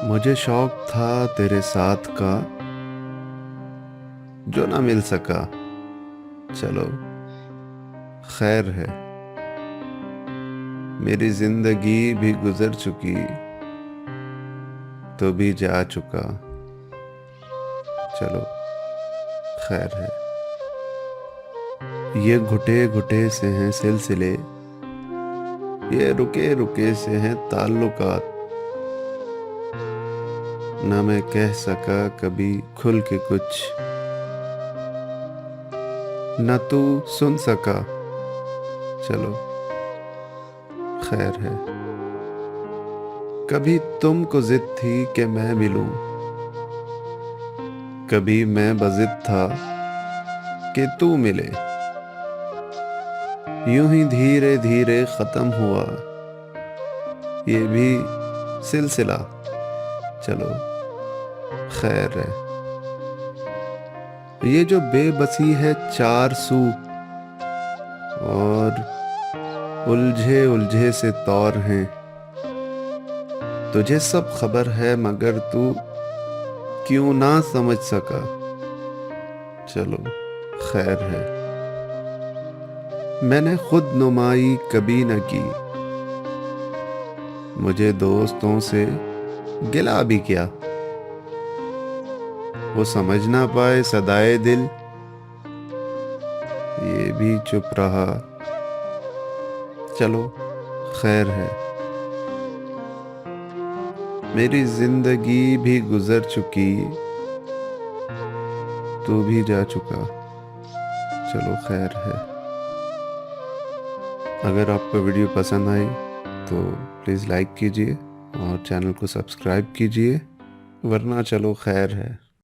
मुझे शौक था तेरे साथ का जो ना मिल सका। चलो खैर है। मेरी जिंदगी भी गुजर चुकी तो भी जा चुका। चलो खैर है। ये घुटे घुटे से हैं सिलसिले, ये रुके रुके से हैं ताल्लुकात। ना मैं कह सका कभी खुल के कुछ, न तू सुन सका। चलो खैर है। कभी तुमको जिद थी कि मैं मिलूं, कभी मैं बजिद था कि तू मिले। यूं ही धीरे धीरे खत्म हुआ ये भी सिलसिला। चलो खैर है। ये जो बेबसी है चार सू, और उलझे उलझे से तौर हैं। तुझे सब खबर है मगर तू क्यों ना समझ सका। चलो खैर है। मैंने खुद नुमाई कभी न की, मुझे दोस्तों से गिला भी किया। वो समझ ना पाए सदाए दिल, ये भी चुप रहा। चलो खैर है। मेरी जिंदगी भी गुजर चुकी तू भी जा चुका। चलो खैर है। अगर आपको वीडियो पसंद आई तो प्लीज़ लाइक कीजिए और चैनल को सब्सक्राइब कीजिए, वरना चलो खैर है।